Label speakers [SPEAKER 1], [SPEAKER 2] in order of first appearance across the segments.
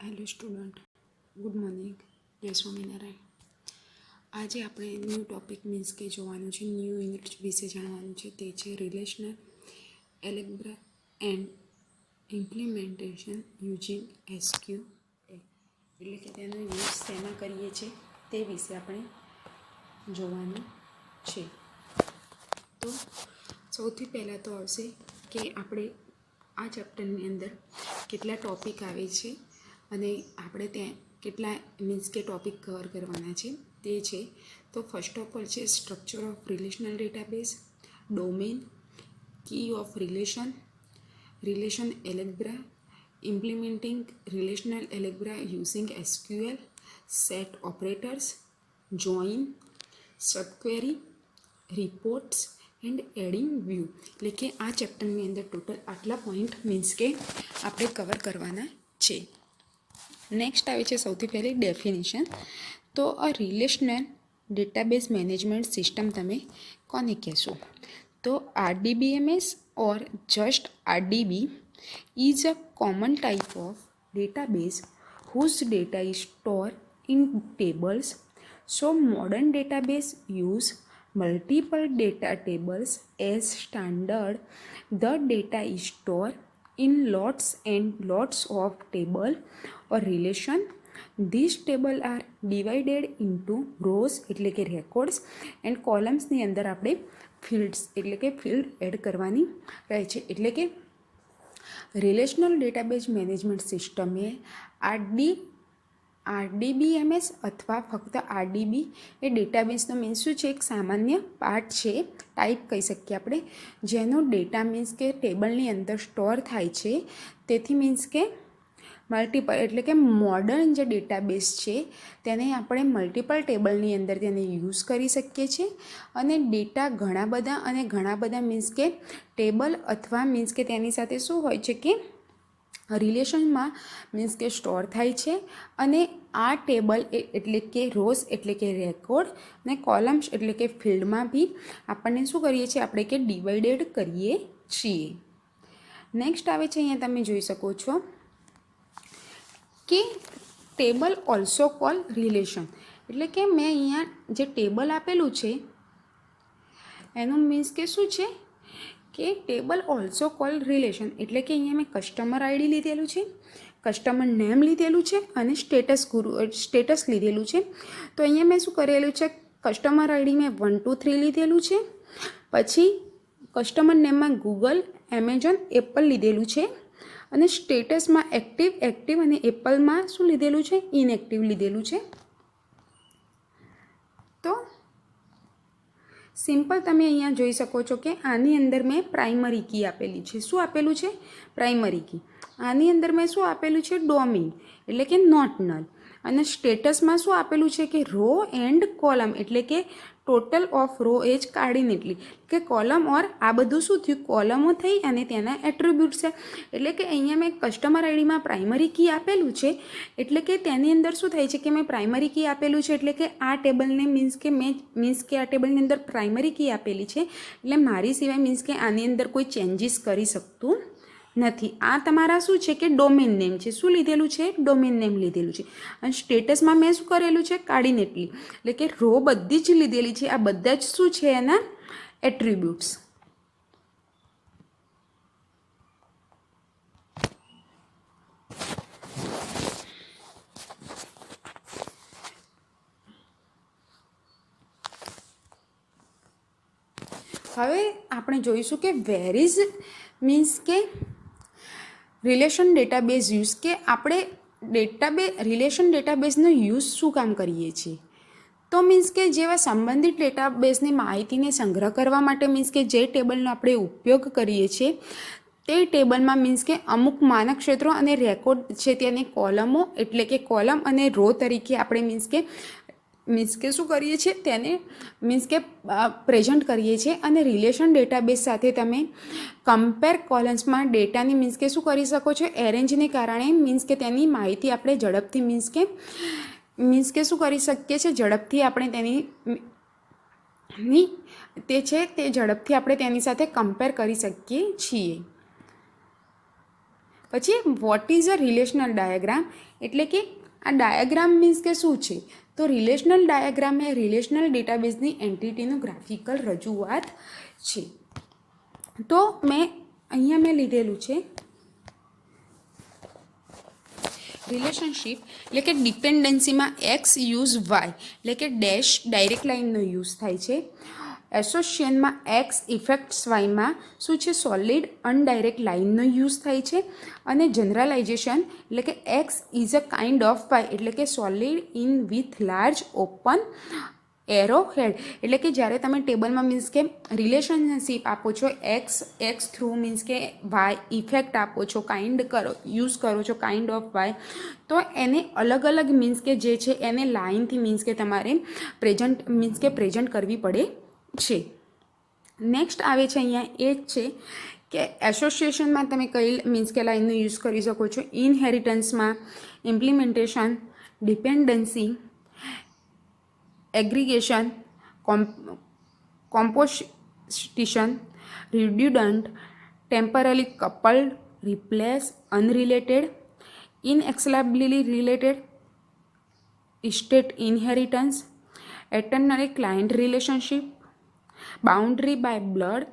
[SPEAKER 1] Hello student, good morning, જય સ્વામિનારાયણ. આજે આપણે ન્યૂ ટોપિક મીન્સ કે જોવાનું છે, ન્યૂ યુનિટ વિશે જાણવાનું છે. તે છે relational algebra and implementation using SQL. એટલે કે તેનો યુઝ શેમાં કરીએ છીએ તે વિશે આપણે જોવાનું છે. તો સૌથી પહેલાં તો આવશે કે આપણે આ ચેપ્ટરની અંદર કેટલા ટૉપિક આવે છે અને આપણે ત્યાં કેટલા મીન્સ કે ટૉપિક કવર કરવાના છે તે છે. તો ફર્સ્ટ ઓફ ઓલ છે structure of relational database, domain, key of relation algebra, implementing relational algebra using SQL, set operators, join, subquery, reports and adding view. એટલે કે આ ચેપ્ટરની અંદર ટોટલ આટલા પોઈન્ટ મીન્સ કે આપણે કવર કરવાના છે. નેક્સ્ટ આવે છે સૌથી પહેલી ડેફિનેશન. તો અ રિલેશનલ ડેટાબેઝ મેનેજમેન્ટ સિસ્ટમ તમે કોને કહેશો? તો RDBMS or just RDB is a common type of database whose data is stored in tables. So modern database use multiple data tables as standard. The data is stored in lots and lots of table or relation. These table are divided into rows એટલે કે records and કોલમ્સની અંદર આપણે fields એટલે કે field add કરવાની રહે છે. એટલે કે રિલેશનલ ડેટાબેઝ મેનેજમેન્ટ સિસ્ટમ એ RDBMS અથવા ફક્ત RDB એ ડેટાબેઝનો મીન્સ શું છે? એક સામાન્ય પાર્ટ છે, ટાઈપ કહી શકીએ આપણે, જેનો ડેટા મીન્સ કે ટેબલની અંદર સ્ટોર થાય છે. તેથી મીન્સ કે મલ્ટિપલ એટલે કે મોડર્ન જે ડેટાબેઝ છે તેને આપણે મલ્ટિપલ ટેબલની અંદર તેને યુઝ કરી શકીએ છીએ. અને ડેટા ઘણા બધા મીન્સ કે ટેબલ અથવા મીન્સ કે તેની સાથે શું હોય છે કે રિલેશનમાં મીન્સ કે સ્ટોર થાય છે. અને આ ટેબલ એટલે કે રોઝ એટલે કે રેકોર્ડ અને કોલમ્સ એટલે કે ફિલ્ડમાં બી આપણને શું કરીએ છીએ આપણે કે ડિવાઇડેડ કરીએ છીએ. નેક્સ્ટ આવે છે, અહીંયા તમે જોઈ શકો છો કે ટેબલ ઓલ્સો કોલ રિલેશન. એટલે કે મેં અહીંયા જે ટેબલ આપેલું છે એનું મીન્સ કે શું છે કે ટેબલ ઓલ્સો કોલ રિલેશન. એટલે કે અહીંયા મેં કસ્ટમર આઈડી લીધેલું છે, કસ્ટમર નેમ લીધેલું છે અને સ્ટેટસ લીધેલું છે. તો અહીંયા મેં શું કરેલું છે, કસ્ટમર આઈડી મેં 1 2 3 લીધેલું છે. પછી કસ્ટમર નેમમાં ગૂગલ, એમેઝોન, એપલ લીધેલું છે. અને સ્ટેટસમાં એક્ટિવ અને એપલમાં શું લીધેલું છે? ઇનએક્ટિવ લીધેલું છે. તો સિમ્પલ તમે અહીંયા જોઈ શકો છો કે આની અંદર મેં પ્રાઇમરી કી આપેલી છે. શું આપેલું છે? Primary key. આની અંદર મેં શું આપેલું છે? ડોમેન એટલે કે નોટ નલ. અને સ્ટેટસમાં શું આપેલું છે કે રો એન્ડ કોલમ એટલે કે ટોટલ ઓફ રો એજ કાઢીને એટલી કે કોલમ ઓર આ બધું શું થયું? કોલમો થઈ અને તેના એટ્રીબ્યુટ છે. એટલે કે અહીંયા મેં કસ્ટમર આઈડીમાં પ્રાઇમરી કી આપેલું છે. એટલે કે તેની અંદર શું થાય છે કે મેં પ્રાઇમરી કી આપેલું છે એટલે કે આ ટેબલને મીન્સ કે આ ટેબલની અંદર પ્રાઇમરી કી આપેલી છે. એટલે મારી સિવાય મીન્સ કે આની અંદર કોઈ ચેન્જીસ કરી શકતું નથી. આ તમારા શું છે કે ડોમેન નેમ છે. શું લીધેલું છે? ડોમેન નેમ લીધેલું છે. અને સ્ટેટસમાં મેં શું કરેલું છે? કાઢીને એટલી એટલે કે રો બધી જ લીધેલી છે. આ બધા જ શું છે? એના એટ્રીબ્યુટ્સ. હવે આપણે જોઈશું કે વેર ઇઝ મીન્સ કે રિલેશન ડેટાબેઝ યુઝ કે આપણે રિલેશન ડેટાબેઝનો યુઝ શું કામ કરીએ છીએ? તો મીન્સ કે જેવા સંબંધિત ડેટાબેઝની માહિતીને સંગ્રહ કરવા માટે મીન્સ કે જે ટેબલનો આપણે ઉપયોગ કરીએ છીએ તે ટેબલમાં મીન્સ કે અમુક માનક ક્ષેત્રો અને રેકોર્ડ છે તેને કોલમો એટલે કે કોલમ અને રો તરીકે આપણે મીન્સ કે શું કરીએ છીએ? તેને મીન્સ કે પ્રેઝન્ટ કરીએ છીએ. અને રિલેશન ડેટાબેઝ સાથે તમે કમ્પેર કોલમ્સમાં ડેટાની મીન્સ કે શું કરી શકો છો? એરેન્જને કારણે મીન્સ કે તેની માહિતી આપણે ઝડપથી મીન્સ કે શું કરી શકીએ છીએ? ઝડપથી આપણે તે ઝડપથી આપણે તેની સાથે કમ્પેર કરી શકીએ છીએ. પછી vote is a relational diagram, એટલે કે આ ડાયાગ્રામ મીન્સ કે શું છે? તો રિલેશનલ ડાયાગ્રામ એ રિલેશનલ ડેટાબેઝની એન્ટિટીનું ગ્રાફિકલ રજૂઆત છે. તો અહીંયા મેં લીધેલું છે રિલેશનશિપ, એટલે કે ડિપેન્ડન્સીમાં એક્સ યુઝ વાય, એટલે કે ડેશ ડાયરેક્ટ લાઇનનો યુઝ થાય છે. એસોસિએશનમાં એક્સ ઇફેક્ટ્સ વાયમાં શું છે? સોલિડ અનડાયરેક્ટ લાઇનનો યુઝ થાય છે. અને જનરલાઇઝેશન એટલે કે X is a kind of Y, એટલે કે solid in with large open arrow head, એટલે કે જ્યારે તમે ટેબલમાં મીન્સ કે રિલેશનશિપ આપો છો એક્સ થ્રુ મીન્સ કે વાય ઇફેક્ટ આપો છો, યુઝ કરો છો કાઇન્ડ ઓફ વાય, તો એને અલગ અલગ મીન્સ કે જે છે એને લાઇનથી મીન્સ કે તમારે પ્રેઝન્ટ કરવી પડે છે. નેક્સ્ટ આવે છે અહીંયા એક છે કે એસોસિએશનમાં તમે કઈ મીન્સ કે લાઇનનો યુઝ કરી શકો છો? ઇનહેરિટન્સમાં implementation, dependency, aggregation, composition, redundant, temporary coupled, replace, unrelated, inextricably related, state inheritance, attorney client relationship, boundary by blood,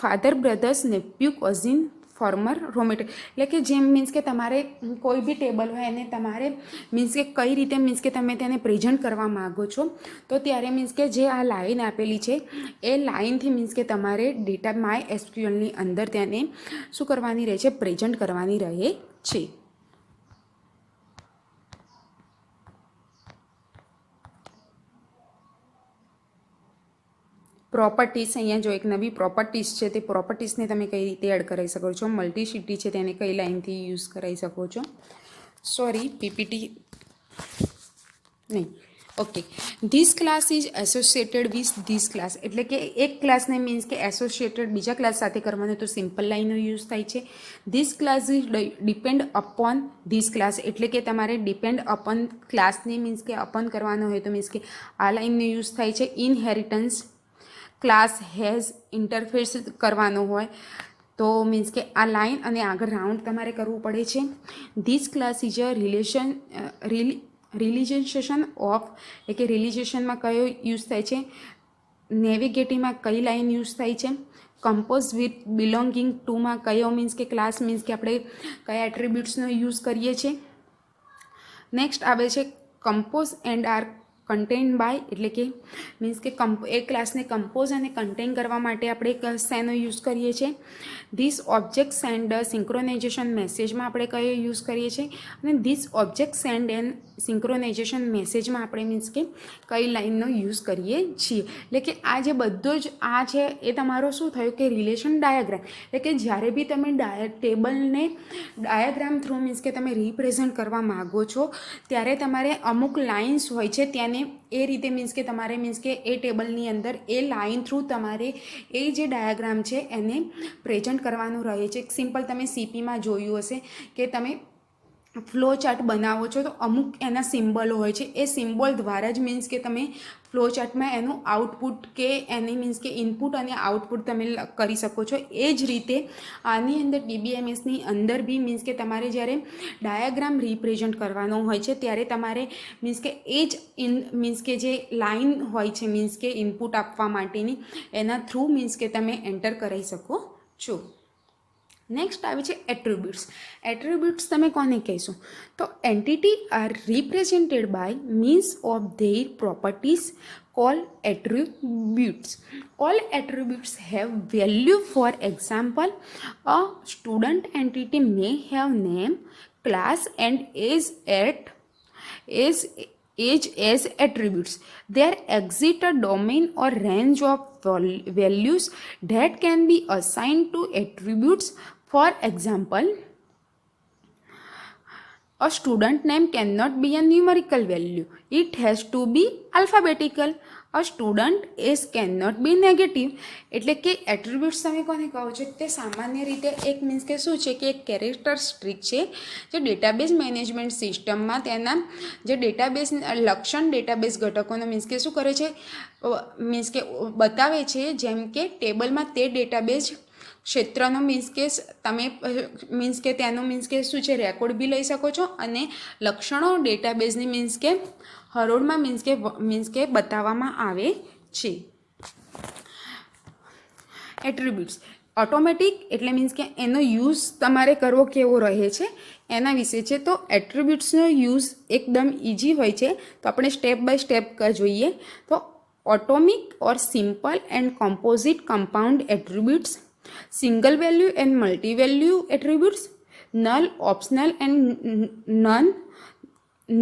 [SPEAKER 1] father brothers nephew cousin former roommate, એટલે કે જેમ મીન્સ કે તમારે કોઈ બી ટેબલ હોય અને તમારે મીન્સ કે કઈ રીતે મીન્સ કે તમે તેને પ્રેઝન્ટ કરવા માગો છો, તો ત્યારે મીન્સ કે જે આ લાઇન આપેલી છે એ લાઇનથી મીન્સ કે તમારે ડેટા માય એસક્યુએલની અંદર તેને શું કરવાની રહે છે? પ્રેઝન્ટ કરવાની રહે છે. પ્રોપર્ટીઝ, અહીંયા જો એક નવી પ્રોપર્ટીઝ છે તે પ્રોપર્ટીઝને તમે કઈ રીતે એડ કરાવી શકો છો? મલ્ટીસિટી છે તેને કઈ લાઇનથી યુઝ કરાવી શકો છો? પીપીટી નહીં. Okay, this class is associated with this class, એટલે કે એક ક્લાસને મીન્સ કે એસોસિએટેડ બીજા ક્લાસ સાથે કરવાનો તો સિમ્પલ લાઇનનો યુઝ થાય છે. This class is depend upon this class, એટલે કે તમારે ડિપેન્ડ અપોન ક્લાસને મીન્સ કે અપોન કરવાનો હોય તો મીન્સ કે આ લાઇનનો યુઝ થાય છે. ઇનહેરિટન્સ, ક્લાસ હેઝ ઇન્ટરફેસ કરવાનો હોય તો મીન્સ કે આ લાઇન અને આગળ રાઉન્ડ તમારે કરવું પડે છે. This class is a realization of, એટલે કે રિલિજેશનમાં કયો યુઝ થાય છે? નેવિગેટિવમાં કઈ લાઇન યુઝ થાય છે? કમ્પોઝ વિથ બિલોંગિંગ ટુમાં કયો મીન્સ કે ક્લાસ મીન્સ કે આપણે કયા એટ્રીબ્યુટ્સનો યુઝ કરીએ છીએ? નેક્સ્ટ આવે છે compose and are contain by, એટલે કે મીન્સ કે એ ક્લાસને કમ્પોઝ અને કન્ટેન કરવા માટે આપણે શેનો યુઝ કરીએ છીએ? ધીસ ઓબ્જેક્ટ સેન્ડ સિંક્રોનાઇઝેશન મેસેજમાં આપણે કયો યુઝ કરીએ છીએ? અને this object send and synchronization મેસેજમાં આપણે મીન્સ કે કઈ લાઇનનો યુઝ કરીએ છીએ? એટલે કે આ જે બધો જ આ છે એ તમારો શું થયું કે રિલેશન ડાયાગ્રામ, એટલે કે જ્યારે બી તમે ટેબલને ડાયાગ્રામ થ્રુ મીન્સ કે તમે રિપ્રેઝન્ટ કરવા માગો છો ત્યારે તમારે અમુક લાઇન્સ હોય છે ત્યાંને એ રીતે મીન્સ કે તમારે મીન્સ કે એ ટેબલની અંદર એ લાઇન થ્રુ તમારે એ જે ડાયાગ્રામ છે એને પ્રેઝન્ટ કરવાનું રહે છે. સિમ્પલ તમે સીપીમાં જોયું હશે કે તમે ફ્લો ચાર્ટ બનાવો છો તો અમુક એના સિમ્બોલો હોય છે, એ સિમ્બોલ દ્વારા જ મીન્સ કે તમે ફ્લો ચાર્ટમાં એનું આઉટપુટ કે એની મીન્સ કે ઇનપુટ અને આઉટપુટ તમે કરી શકો છો. એ જ રીતે આની અંદર ડીબીએમએસની અંદર બી મીન્સ કે તમારે જ્યારે ડાયાગ્રામ રિપ્રેઝન્ટ કરવાનો હોય છે ત્યારે તમારે મીન્સ કે એ જ મીન્સ કે જે લાઇન હોય છે મીન્સ કે ઇનપુટ આપવા માટેની એના થ્રુ મીન્સ કે તમે એન્ટર કરી શકો છો. નેક્સ્ટ આવે છે એટ્રીબ્યુટ્સ. એટ્રીબ્યુટ્સ તમે કોને કહેશો? તો entity are represented by means of their properties called attributes. All attributes have value. For example, a student entity may have name, class and age as attributes. There exists a domain or range of values that can be assigned to attributes. For example, a student name cannot be a numerical value. It has to be alphabetical. A student age cannot be negative. એટલે કે attributes તમે કોને કહો છો? તે સામાન્ય રીતે એક મીન્સ કે શું છે કે એક કેરેક્ટરિસ્ટિક છે જે ડેટાબેઝ મેનેજમેન્ટ સિસ્ટમમાં તેના જે ડેટાબેઝ લક્ષણ ડેટાબેઝ ઘટકોનો મીન્સ કે શું કરે છે મીન્સ કે બતાવે છે. જેમ કે ટેબલમાં તે ડેટાબેઝ ક્ષેત્રનો મીન્સ કે તમે મીન્સ કે તેનો મીન્સ કે શું છે રેકોર્ડ બી લઈ શકો છો, અને લક્ષણો ડેટાબેઝની મીન્સ કે હરોળમાં મીન્સ કે બતાવવામાં આવે છે. એટ્રીબ્યુટ્સ ઓટોમેટિક એટલે મીન્સ કે એનો યુઝ તમારે કરવો કેવો રહે છે એના વિશે છે. તો એટ્રીબ્યુટ્સનો યુઝ એકદમ ઇઝી હોય છે. તો આપણે સ્ટેપ બાય સ્ટેપ જોઈએ. તો atomic or simple and composite compound attributes, single value and multi value attributes, null, optional and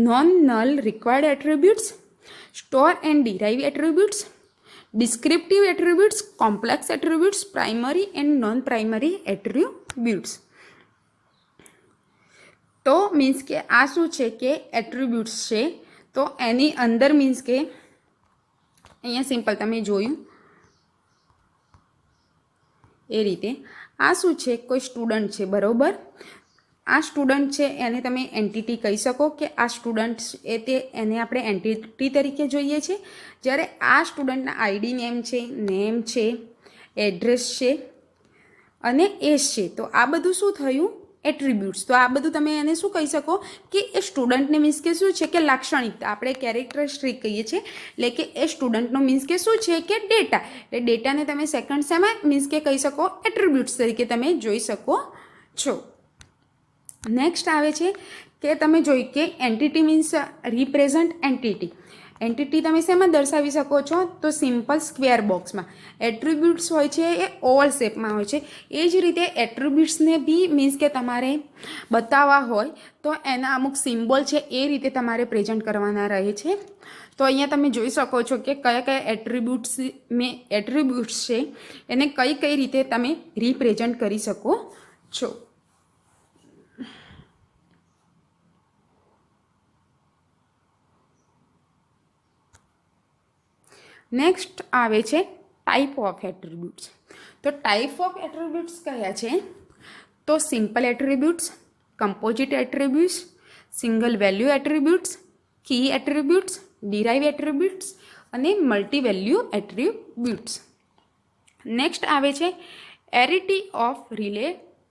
[SPEAKER 1] non null required attributes, store and derive attributes, descriptive attributes, complex attributes, primary and non-primary attributes. તો means કે આ શું છે કે attributes છે. તો એની અંદર means કે અહીંયા સિમ્પલ તમે જોયું એ રીતે આ શું છે, કોઈ સ્ટુડન્ટ છે બરાબર. આ સ્ટુડન્ટ છે એને તમે એન્ટિટી કહી શકો કે આ સ્ટુડન્ટ એને આપણે એન્ટિટી તરીકે જોઈએ છે. જ્યારે આ સ્ટુડન્ટના આઈડી નેમ છે, એડ્રેસ છે અને એજ છે. તો આ બધું શું થયું એટ્રીબ્યુટ્સ. તો આ બધું તમે એને શું કહી શકો કે એ સ્ટુડન્ટને મીન્સ કે શું છે કે લાક્ષણિકતા, આપણે કેરેક્ટરિસ્ટિક કહીએ છીએ. એટલે કે એ સ્ટુડન્ટનો મીન્સ કે શું છે કે ડેટા. એટલે ડેટાને તમે સેકન્ડ સેમાં મીન્સ કે કહી શકો એટ્રીબ્યુટ્સ તરીકે તમે જોઈ શકો છો. નેક્સ્ટ આવે છે કે તમે જોઈ કે entity means represent entity. Entity તમે શેમાં દર્શાવી શકો છો? તો સિમ્પલ સ્ક્વેર બોક્સમાં. એટ્રીબ્યુટ્સ હોય છે એ ઓવલ શેપમાં હોય છે. એ જ રીતે એટ્રીબ્યુટ્સને બી મીન્સ કે તમારે બતાવવા હોય તો એના અમુક સિમ્બોલ છે એ રીતે તમારે પ્રેઝન્ટ કરવાના રહે છે. તો અહીંયા તમે જોઈ શકો છો કે કયા કયા એટ્રીબ્યુટ્સ છે એને કઈ રીતે તમે રિપ્રેઝન્ટ કરી શકો છો. નેક્સ્ટ આવે છે ટાઈપ ઓફ એટ્રીબ્યુટ્સ. તો ટાઈપ ઓફ એટ્રીબ્યુટ્સ કયા છે? તો simple attributes, composite attributes, single value attributes, key attributes, derive attributes અને મલ્ટી વેલ્યુ એટ્રીબ્યુટ્સ. નેક્સ્ટ આવે છે એરિટી ઓફ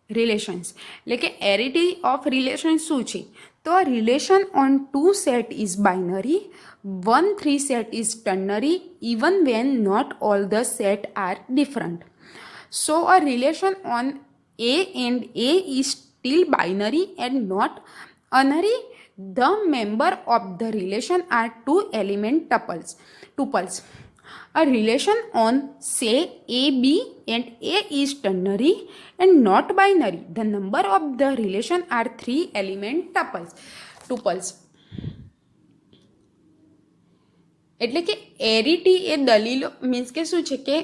[SPEAKER 1] રિલેશન્સ. એટલે કે એરિટી ઓફ રિલેશન શું છે? તો relation on 2 set is binary, 1 3 set is ternary even when not all the set are different. So a relation on A and A is still binary and not unary. The member of the relation are 2 element tuples. A relation on say A, B and A is ternary and not binary. The number of the relation are 3 element tuples. એટલે કે એરિટી એ દલીલો means કે શું છે કે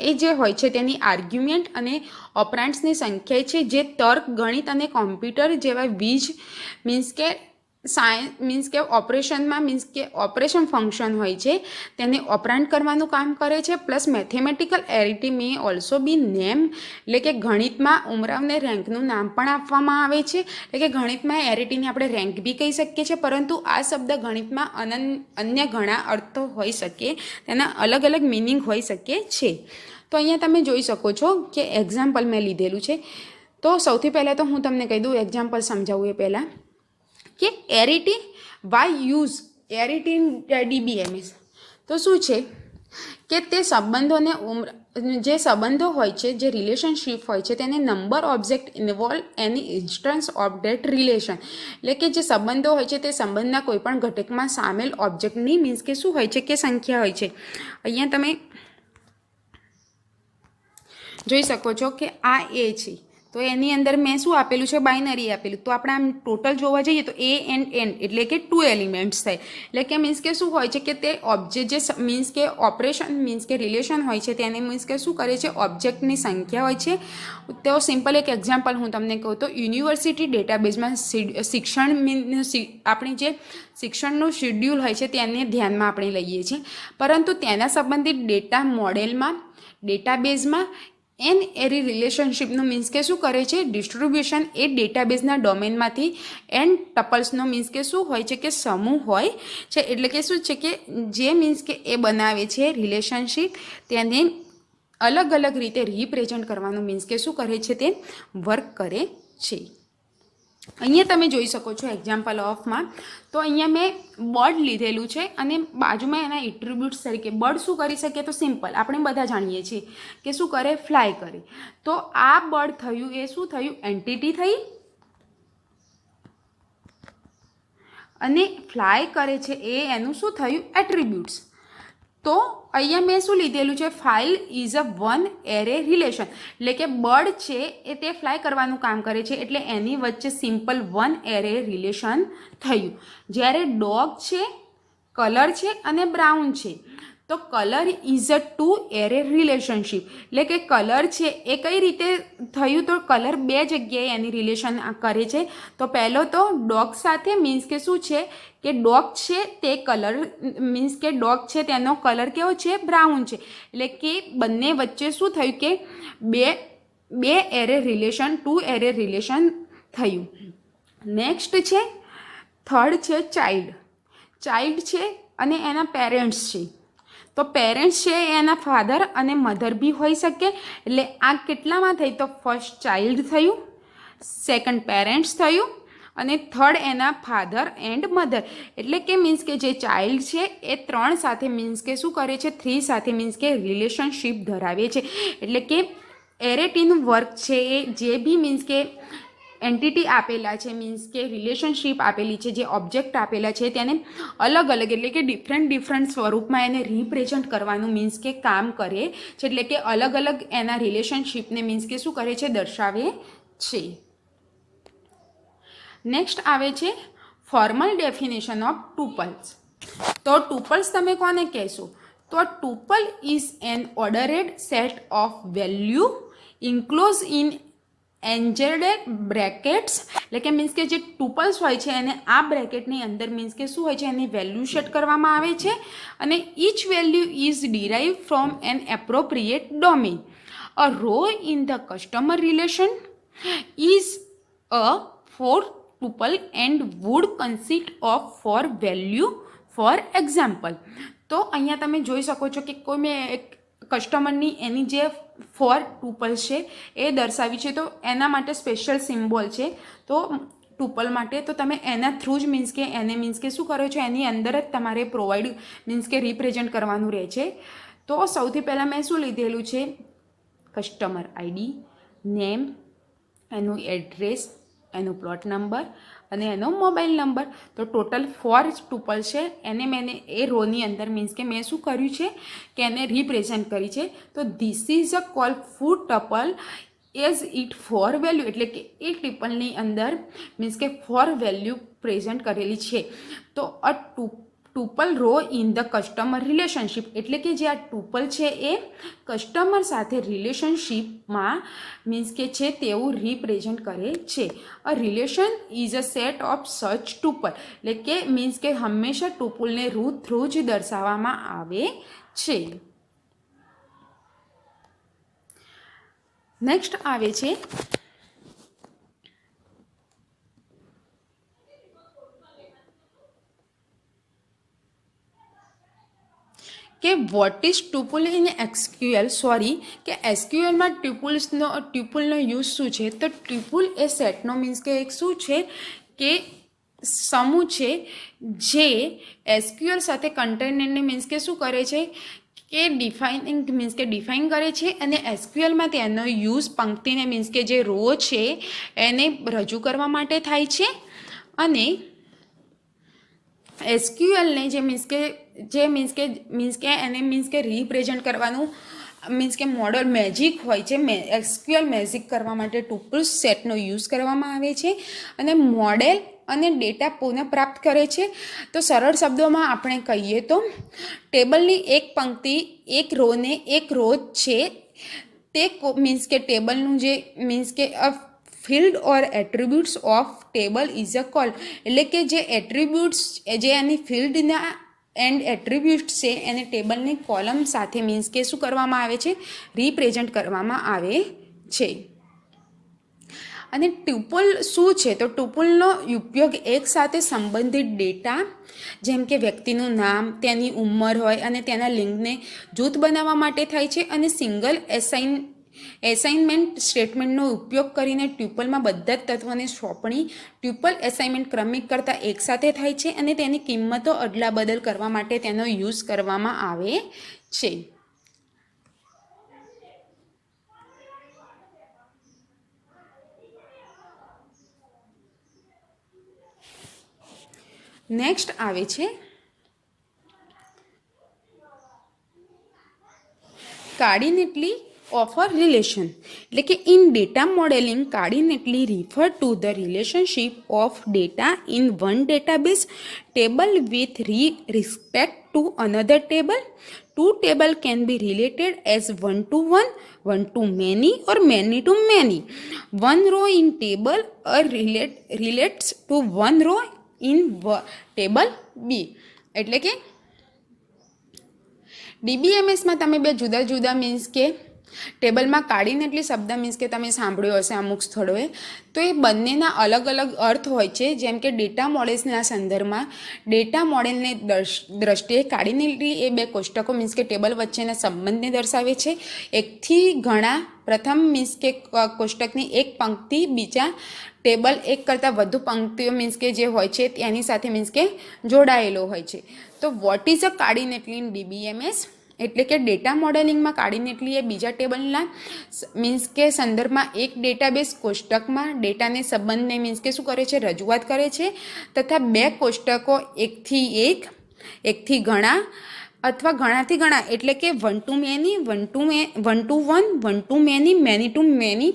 [SPEAKER 1] એ જે હોય છે તેની આર્ગ્યુમેન્ટ અને ઓપરાન્ટ્સની સંખ્યા છે જે તર્ક, ગણિત અને કોમ્પ્યુટર જેવા મીન્સ કે મીન્સ કે ઓપરેશનમાં મીન્સ કે ઓપરેશન ફંક્શન હોય છે તેને ઓપરાન્ટ કરવાનું કામ કરે છે. Plus mathematical arity may also be name. એટલે કે ગણિતમાં ઉમરાવને રેન્કનું નામ પણ આપવામાં આવે છે. એટલે કે ગણિતમાં એરિટીને આપણે રેન્ક બી કહી શકીએ છીએ, પરંતુ આ શબ્દ ગણિતમાં અન્ય ઘણા અર્થો હોઈ શકે, તેના અલગ અલગ મિનિંગ હોઈ શકે છે. તો અહીંયા તમે જોઈ શકો છો કે એક્ઝામ્પલ મેં લીધેલું છે. તો સૌથી પહેલાં તો હું તમને કહી દઉં, એક્ઝામ્પલ સમજાવું એ પહેલાં કે એરિટી વાય યુઝ એરિટી ઇન DBMS. તો શું છે કે તે સંબંધોને જે સંબંધો હોય છે, જે રિલેશનશિપ હોય છે તેને number object involve any instance of date relation. એટલે કે જે સંબંધો હોય છે તે સંબંધના કોઈપણ ઘટકમાં સામેલ ઓબ્જેક્ટની મીન્સ કે શું હોય છે કે સંખ્યા હોય છે. અહીંયા તમે જોઈ શકો છો કે આ એ છે, તો એની અંદર મેં શું આપેલું છે? બાઇનરી આપેલું. તો આપણે આમ ટોટલ જોવા જઈએ તો A and N એટલે કે 2 એલિમેન્ટ્સ થાય. એટલે કે મીન્સ કે શું હોય છે કે તે ઓબ્જેક્ટ જે મીન્સ કે ઓપરેશન મીન્સ કે રિલેશન હોય છે તેને મીન્સ કે શું કરે છે? ઓબ્જેક્ટની સંખ્યા હોય છે. તો સિમ્પલ એક એક્ઝામ્પલ હું તમને કહું તો યુનિવર્સિટી ડેટાબેઝમાં આપણી જે શિક્ષણનું શેડ્યુલ હોય છે તેને ધ્યાનમાં આપણે લઈએ છીએ, પરંતુ તેના સંબંધિત ડેટા મોડેલમાં ડેટાબેઝમાં એન એરી રિલેશનશિપનું મીન્સ કે શું કરે છે? ડિસ્ટ્રીબ્યુશન એ ડેટાબેઝના ડોમેનમાંથી એન ટપલ્સનો મીન્સ કે શું હોય છે કે સમૂહ હોય છે. એટલે કે શું છે કે જે મીન્સ કે એ બનાવે છે રિલેશનશિપ તેને अलग अलग रीते रिप्रेजेंट करवानुं मीन्स के शुं करे छे ते वर्क करे छे। अहींया तमे जोई शको छो एक्जाम्पल ऑफमां तो अहींया मैं बर्ड लीधेलुं छे अने बाजुमां एना एट्रीब्यूट्स तरीके बर्ड शुं करी शके तो सिम्पल आपणे बधा जाणीए छीए के शुं करे फ्लाय करे। तो आ बर्ड थयुं ए शुं थयुं एंटिटी थई अने फ्लाय करे छे ए एनुं शुं थयुं एट्रीब्यूट्स। तो अहींया मैं शुं लीधेलुं छे file is a one array relation એટલે કે બર્ડ છે એ તે ફ્લાય કરવાનું કામ કરે છે એટલે એની વચ્ચે સિમ્પલ વન એરે રિલેશન થયું। જ્યારે ડોગ છે કલર છે અને બ્રાઉન છે તો colour is a to array relationship એટલે કે કલર છે એ કઈ રીતે થયું તો કલર બે જગ્યાએ એની રિલેશન કરે છે। તો પહેલો તો ડોગ સાથે મીન્સ કે શું છે કે ડોગ છે તે કલર મીન્સ કે ડોગ છે તેનો કલર કેવો છે બ્રાઉન છે એટલે કે બંને વચ્ચે શું થયું કે બે array relation two array relation થયું। નેક્સ્ટ છે થર્ડ છે ચાઇલ્ડ છે અને એના પેરેન્ટ્સ છે। તો પેરેન્ટ્સ છે એના ફાધર અને મધર બી હોઈ શકે એટલે આ કેટલામાં થઈ તો ફર્સ્ટ ચાઇલ્ડ થયું, સેકન્ડ પેરેન્ટ્સ થયું અને થર્ડ એના ફાધર એન્ડ મધર એટલે કે મીન્સ કે જે ચાઇલ્ડ છે એ ત્રણ સાથે મીન્સ કે શું કરે છે થ્રી સાથે મીન્સ કે રિલેશનશીપ ધરાવે છે। એટલે કે એરેટીનું વર્ક છે એ જે બી મીન્સ કે એન્ટિટી આપેલા છે મીન્સ કે રિલેશનશીપ આપેલી છે જે ઓબ્જેક્ટ આપેલા છે તેને અલગ અલગ એટલે કે ડિફરન્ટ સ્વરૂપમાં એને રિપ્રેઝન્ટ કરવાનું મીન્સ કે કામ કરે છે। એટલે કે અલગ અલગ એના રિલેશનશીપને મીન્સ કે શું કરે છે દર્શાવે છે। નેક્સ્ટ આવે છે ફોર્મલ ડેફિનેશન ઓફ ટુપલ્સ। તો ટુપલ્સ તમે કોને કહેશો તો tuple is an ordered set of value enclose in angled brackets એટલે કે મીન્સ કે જે ટુપલ્સ હોય છે એને આ બ્રેકેટની અંદર મીન્સ કે શું હોય છે એની વેલ્યુ સેટ કરવામાં આવે છે અને each value is derive from an appropriate domain. A row in the customer relation is a four tuple and would consist of four value for example. તો અહીંયા તમે જોઈ શકો છો કે કોઈ મેં એક કસ્ટમરની એની જે ફોર ટુપલ્સ છે એ દર્શાવી છે તો એના માટે સ્પેશિયલ સિમ્બોલ છે તો ટુપલ માટે તો તમે એના થ્રુ જ મીન્સ કે એને મીન્સ કે શું કરો છો એની અંદર જ તમારે પ્રોવાઈડ મીન્સ કે રિપ્રેઝેન્ટ કરવાનું રહે છે। તો સૌથી પહેલાં મેં શું લીધેલું છે કસ્ટમર આઈડી, નેમ, એનું એડ્રેસ, એનું પ્લોટ નંબર અને એનો મોબાઈલ નંબર। તો ટોટલ 4 ટુપલ છે એને મેં એ રોની અંદર મીન્સ કે મેં શું કર્યું છે કે એને રિપ્રેઝેન્ટ કરી છે। તો this is a call food tuple as it four value એટલે કે એ ટ્રિપલની અંદર મીન્સ કે ફોર વેલ્યુ પ્રેઝન્ટ કરેલી છે। તો a tuple row in the customer relationship એટલે કે જે આ ટુપલ છે એ કસ્ટમર સાથે રિલેશનશીપમાં મીન્સ કે છે તેવું રિપ્રેઝન્ટ કરે છે। A relation is a set of such tuple એટલે કે મીન્સ કે હંમેશા ટુપલને રૂટ થ્રુ જ દર્શાવવામાં આવે છે। નેક્સ્ટ આવે છે કે વોટ ઇઝ ટુપલ ઇન એસક્યુએલ કે એસક્યુએલમાં ટ્યુપલનો યુઝ શું છે તો ટ્યુપલ એ સેટનો મીન્સ કે એક શું છે કે સમૂહ છે જે એસક્યુએલ સાથે કન્ટેનરને મીન્સ કે શું કરે છે કે ડિફાઇન કરે છે અને એસક્યુએલમાં તેનો યુઝ પંક્તિને મીન્સ કે જે રો છે એને રજૂ કરવા માટે થાય છે અને એસક્યુએલને જે મીન્સ કે એને મીન્સ કે રિપ્રેઝેન્ટ કરવાનું મીન્સ કે મોડલ મેજિક હોય છે એસક્યુએલ મેજિક કરવા માટે ટુપલ્સ સેટનો યુઝ કરવામાં આવે છે અને મોડેલ અને ડેટા પુનઃ પ્રાપ્ત કરે છે। તો સરળ શબ્દોમાં આપણે કહીએ તો ટેબલની એક પંક્તિ એક રોને એક રો છે તે મીન્સ કે ટેબલનું જે મીન્સ કે field or attributes of table is a call એટલે કે જે એટ્રીબ્યુટ્સ જે એની ફિલ્ડના એન્ડ એટ્રીબ્યુટ્સ છે એને ટેબલની કોલમ સાથે મીન્સ કે શું કરવામાં આવે છે રિપ્રેઝેન્ટ કરવામાં આવે છે। અને ટ્યુપલ શું છે? તો ટ્યુપલનો ઉપયોગ એક સાથે સંબંધિત ડેટા જેમ કે વ્યક્તિનું નામ, તેની ઉંમર હોય અને તેના લિંગને જૂથ બનાવવા માટે થાય છે. અને સિંગલ એસાઇનમેન્ટ સ્ટેટમેન્ટનો ઉપયોગ કરીને ટ્યુપલમાં બધા જ તત્વોની સોંપણી ટ્યુપલ એસાઇનમેન્ટ ક્રમિક કરતાં એકસાથે થાય છે અને તેની કિંમતો અદલાબદલ કરવા માટે તેનો યુઝ કરવામાં આવે છે. નેક્સ્ટ આવે છે કાર્ડિનેટલી of a relation. એટલે કે in data modeling, coordinately refer to the relationship of data in one database table with respect to another table. Two tables can be related as one to one, one to many, or many to many. One row in table relates to one row in table B. એટલે કે ડીબીએમએસમાં તમે બે જુદા જુદા means કે ટેબલમાં કાર્ડિનેટલી શબ્દ means કે તમે સાંભળ્યો હશે અમુક સ્થળોએ, તો એ બંનેના અલગ અલગ અર્થ હોય છે. જેમ કે ડેટા મોડેલ્સના સંદર્ભમાં ડેટા મોડેલની દ્રષ્ટિએ કાર્ડિનેટલી એ બે કોષ્ટકો મીન્સ કે ટેબલ વચ્ચેના સંબંધને દર્શાવે છે. એકથી ઘણા પ્રથમ મીન્સ કે કોષ્ટકની એક પંક્તિ બીજા ટેબલ એક કરતાં વધુ પંક્તિઓ મીન્સ કે જે હોય છે તેની સાથે મીન્સ કે જોડાયેલો હોય છે. તો what is a cardinality in DBMS? એટલે કે ડેટા મોડેલિંગમાં કાર્ડિનેટલી એ બીજા ટેબલના મીન્સ કે સંદર્ભમાં એક ડેટાબેઝ કોષ્ટકમાં ડેટાને સંબંધને મીન્સ કે શું કરે છે? રજૂઆત કરે છે. તથા બે કોષ્ટકો એકથી એક, એકથી ઘણા અથવા ઘણાથી ઘણા એટલે કે one to many, one to one, one to many, many to many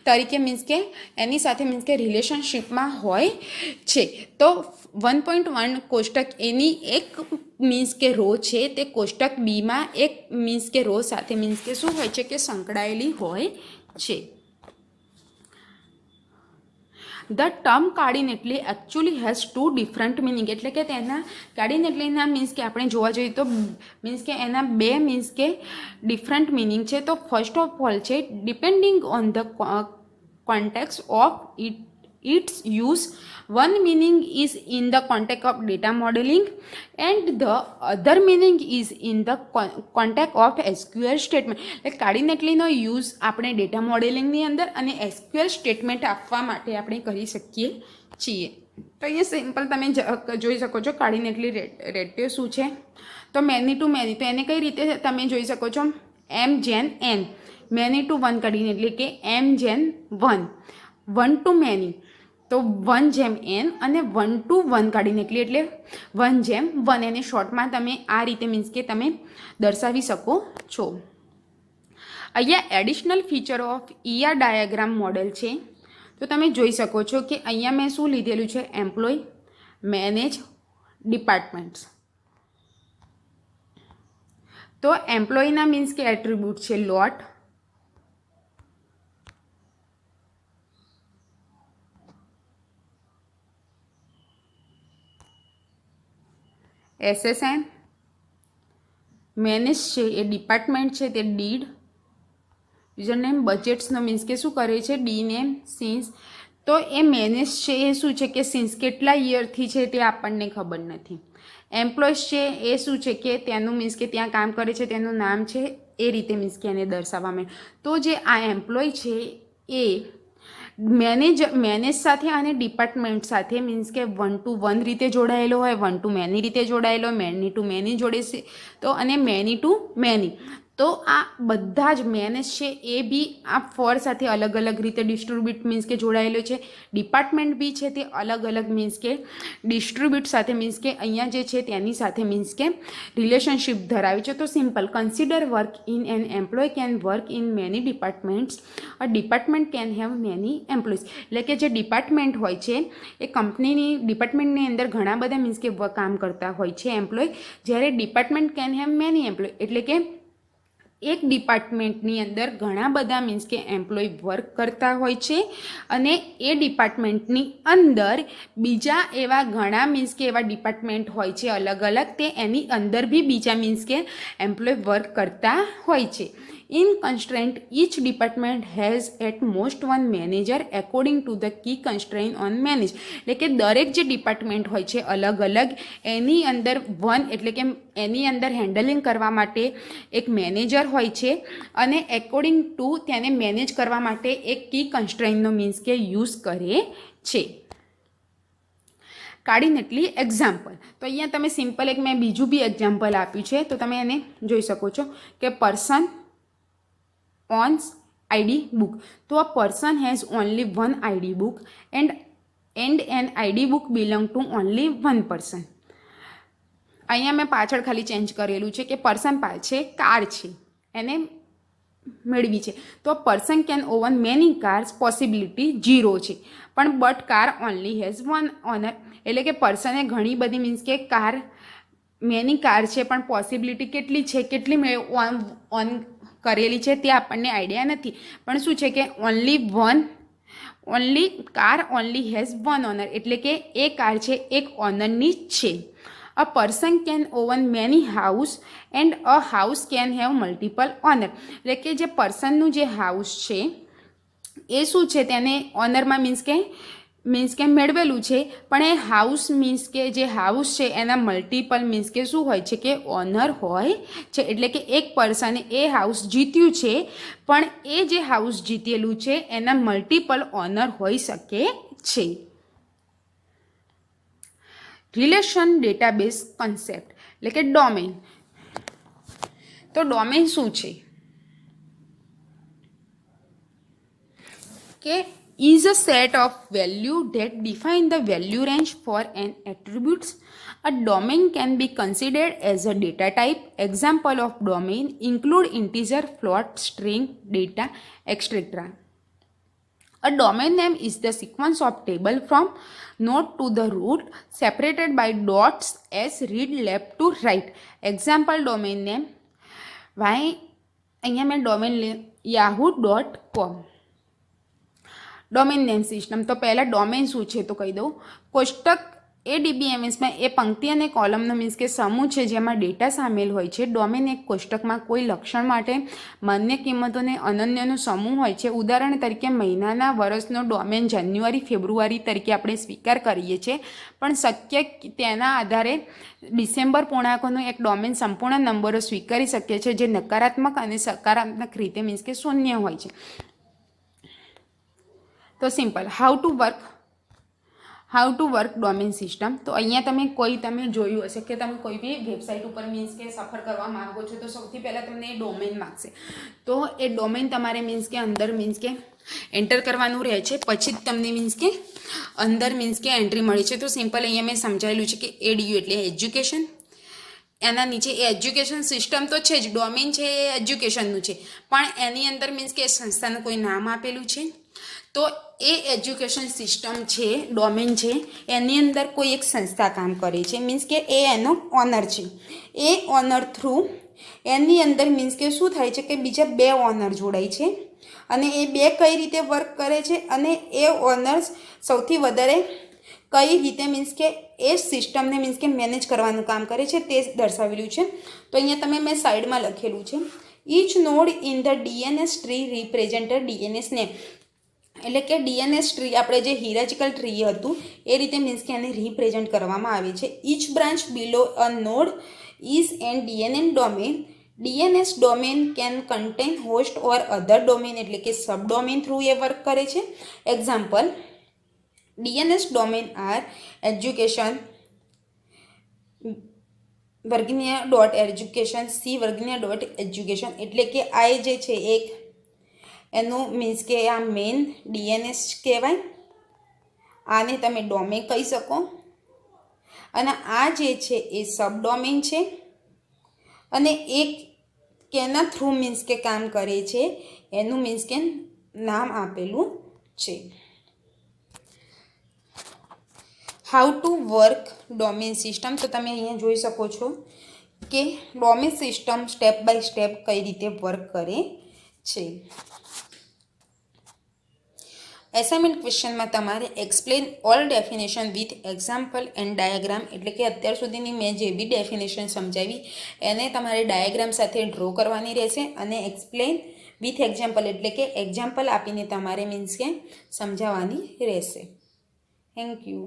[SPEAKER 1] તરીકે મીન્સ કે એની સાથે મીન્સ કે રિલેશનશિપમાં હોય છે. તો 1.1 કોષ્ટક એની એક મીન્સ કે રો છે તે કોષ્ટક બીમાં એક મીન્સ કે રો સાથે મીન્સ કે શું હોય છે કે સંકળાયેલી હોય છે. The term cardinality actually has two different meaning. એટલે કે તેના કાર્ડિનેટલીના મીન્સ કે આપણે જોવા જઈએ તો મીન્સ કે એના બે મીન્સ કે ડિફરન્ટ મિનિંગ છે. તો ફર્સ્ટ ઓફ ઓલ છે depending on the contact of its use. One meaning is in the context of data modeling and the other meaning is in the context of SQL statement. એટલે કાર્ડિનેટલીનો use આપણે data મોડેલિંગની અંદર અને SQL statement આપવા માટે આપણે કરી શકીએ છીએ. તો અહીંયા સિમ્પલ તમે જોઈ શકો છો કાર્ડિનેટલી રેટિયો શું છે. તો મેની ટુ મેની, તો એને કઈ રીતે તમે જોઈ શકો છો? M gen n. Many to one cardinality કે M gen 1. One to many તો 1 જેમ n અને 1 ટુ 1 કાર્ડિનેટલી એટલે 1 જેમ 1. એને શોર્ટમાં તમે આ રીતે મીન્સ કે તમે દર્શાવી શકો છો. અહીંયા additional feature of ER diagram model છે. તો તમે જોઈ શકો છો કે અહીંયા મેં શું લીધેલું છે? Employee, manage, departments. તો એમ્પ્લોયના મીન્સ કે એટ્રીબ્યુટ છે લોટ, SSN, મેનેજ છે એ ડિપાર્ટમેન્ટ છે તે ડીડ, યુઝરનેમ બજેટ્સનો મીન્સ કે શું કરે છે? D name, since. તો એ મેનેજ છે એ શું છે કે સિન્સ કેટલા યરથી છે તે આપણને ખબર નથી. એમ્પ્લોયઝ છે એ શું છે કે તેનું મીન્સ કે ત્યાં કામ કરે છે તેનું નામ છે એ રીતે મીન્સ કે એને દર્શાવવામાં. તો જે આ એમ્પ્લોય છે એ મેનેજ સાથે અને ડિપાર્ટમેન્ટ સાથે મીન્સ કે 1 ટુ 1 રીતે જોડાયેલો હોય, 1 ટુ મેની રીતે જોડાયેલો હોય, મેની ટુ મેની જોડે છે તો અને મેની ટુ મેની. તો આ બધા જ મેનેજ છે એ બી આ ફોર સાથે અલગ અલગ રીતે ડિસ્ટ્રીબ્યુટ મીન્સ કે જોડાયેલો છે. ડિપાર્ટમેન્ટ બી છે તે અલગ અલગ મીન્સ કે ડિસ્ટ્રીબ્યુટ સાથે મીન્સ કે અહીંયા જે છે તેની સાથે મીન્સ કે રિલેશનશિપ ધરાવે છે. તો simple consider work in an employee can work in many departments. A department can have many employees. એટલે કે જે ડિપાર્ટમેન્ટ હોય છે એ કંપનીની ડિપાર્ટમેન્ટની અંદર ઘણા બધા મીન્સ કે કામ કરતા હોય છે એમ્પ્લોય. જ્યારે department can have many employee એટલે કે એક ડિપાર્ટમેન્ટની અંદર ઘણા બધા મીન્સ કે એમ્પ્લોય વર્ક કરતા હોય છે અને એ ડિપાર્ટમેન્ટની અંદર બીજા એવા ઘણા મીન્સ કે એવા ડિપાર્ટમેન્ટ હોય છે અલગ અલગ, તે એની અંદર બી બીજા મીન્સ કે એમ્પ્લોય વર્ક કરતા હોય છે. In constraint each department has at most one manager according to the key constraint on manage. એટલે કે દરેક જે ડિપાર્ટમેન્ટ હોય છે અલગ અલગ, એની અંદર વન એટલે કે એની અંદર હેન્ડલિંગ કરવા માટે એક મેનેજર હોય છે અને એકોર્ડિંગ ટુ તેને મેનેજ કરવા માટે એક કી કન્સ્ટ્રેન્ટનો મીન્સ કે યુઝ કરે છે. કાઢીને એટલી એક્ઝામ્પલ. તો અહીંયા તમે સિમ્પલ એક મેં બીજું બી એક્ઝામ્પલ આપ્યું છે, તો તમે એને જોઈ શકો છો કે પર્સન ઓન્સ આઈડી બુક. તો a person has only one ID book and an ID book belong to only one person. અહીંયા મેં પાછળ ખાલી ચેન્જ કરેલું છે કે પર્સન પાસે કાર છે એને મેળવી છે, તો person can own many cars possibility 0 છે, પણ but car only has one owner. એટલે કે પર્સને ઘણી બધી મીન્સ કે કાર મેની કાર છે પણ પોસિબિલિટી કેટલી છે, કેટલી ઓન કરેલી છે તે આપણને આઈડિયા નથી. પણ શું છે કે only car only has one owner, એટલે કે એ કાર છે એક ઓનરની જ છે. A person can own many house and a house can have multiple owner. એટલે કે જે પર્સનનું જે હાઉસ છે એ શું છે તેને ઓનરમાં મીન્સ કે મેળવેલું છે, પણ એ હાઉસ મીન્સ કે જે હાઉસ છે એના મલ્ટિપલ મીન્સ કે શું હોય છે કે ઓનર હોય છે. એટલે કે એક પર્સને એ હાઉસ જીત્યું છે પણ એ જે હાઉસ જીતેલું છે એના મલ્ટિપલ ઓનર હોઈ શકે છે. રિલેશન ડેટાબેઝ કન્સેપ્ટ એટલે કે ડોમેન. તો ડોમેન શું છે કે is a set of value that define the value range for an attributes. A domain can be considered as a data type. Example of domain include integer, float, string, data, etc. A domain name is the sequence of table from node to the root separated by dots as read left to right. Example domain name અહીંયા મેં domain yahoo.com. Domain name system. તો પહેલાં domain શું છે તો કહી દઉં. કોષ્ટક એ ડીબીએમએસમાં એ પંક્તિ અને કોલમનો મીન્સ કે સમૂહ છે જેમાં ડેટા સામેલ હોય છે. ડોમેન એક કોષ્ટકમાં કોઈ લક્ષણ માટે માન્ય કિંમતોને અનન્યનો સમૂહ હોય છે. ઉદાહરણ તરીકે મહિનાના વર્ષનો ડોમેન જાન્યુઆરી ફેબ્રુઆરી તરીકે આપણે સ્વીકાર કરીએ છીએ, પણ શક્ય તેના આધારે ડિસેમ્બર પૂર્ણાંકોનો એક ડોમેન સંપૂર્ણ નંબરો સ્વીકારી શકીએ છીએ જે નકારાત્મક અને સકારાત્મક રીતે મીન્સ કે શૂન્ય હોય છે. તો simple how to work domain system. તો અહીંયા તમે જોયું હશે કે તમે કોઈ બી વેબસાઇટ ઉપર મીન્સ કે સફર કરવા માંગો છો તો સૌથી પહેલાં તમને એ ડોમેન માગશે. તો એ ડોમેન તમારે મીન્સ કે અંદર મીન્સ કે એન્ટર કરવાનું રહે છે, પછી જ તમને મીન્સ કે અંદર મીન્સ કે એન્ટ્રી મળી છે. તો સિમ્પલ અહીંયા મેં સમજાયેલું છે કે એડીયુ એટલે એજ્યુકેશન, એના નીચે એ એજ્યુકેશન સિસ્ટમ તો છે જ, ડોમેન છે એ એજ્યુકેશનનું છે, પણ એની અંદર મીન્સ કે સંસ્થાનું કોઈ નામ આપેલું છે. તો એ એજ્યુકેશન સિસ્ટમ છે ડોમેન છે એની અંદર કોઈ એક સંસ્થા કામ કરે છે, મીન્સ કે એ એનો ઓનર છે. એ ઓનર થ્રુ એની અંદર મીન્સ કે શું થાય છે કે બીજા બે ઓનર જોડાય છે અને એ બે કઈ રીતે વર્ક કરે છે અને એ ઓનર્સ સૌથી વધારે કઈ રીતે મીન્સ કે એ સિસ્ટમને મીન્સ કે મેનેજ કરવાનું કામ કરે છે તે દર્શાવેલું છે. તો અહીંયા મેં સાઈડમાં લખેલું છે each node in the DNS tree represented DNS name. એટલે કે ડીએનએસ ટ્રી આપણે જે હિરાચિકલ ટ્રી હતું એ રીતે મીન્સ કે એને રિપ્રેઝેન્ટ કરવામાં આવે છે. Each branch below a node is an DNS domain. DNS domain can contain host or other domain એટલે કે સબ ડોમેન થ્રુ એ વર્ક કરે છે. Example DNS domain are education Virginia education C Virginia education. એટલે કે આ જે છે એક એનું મીન્સ કે આ મેઇન ડીએનએસ કહેવાય, આને તમે ડોમેન કહી શકો, અને આ જે છે એ સબ ડોમેન છે અને એક કેના થ્રુ મીન્સ કે કામ કરે છે એનું મીન્સ કે નામ આપેલું છે. How to work domain system. તો તમે અહીંયા જોઈ શકો છો કે domain system step by step કઈ રીતે વર્ક કરે છે.
[SPEAKER 2] એસાઇનમેન્ટ ક્વેશ્ચનમાં તમારે explain all definition with example and diagram, એટલે કે અત્યાર સુધીની મેં જે બી ડેફિનેશન સમજાવી એને તમારે ડાયાગ્રામ સાથે ડ્રો કરવાની રહેશે અને એક્સપ્લેન વિથ એક્ઝામ્પલ એટલે કે એક્ઝામ્પલ આપીને તમારે મીન્સ કે સમજાવવાની રહેશે. Thank you.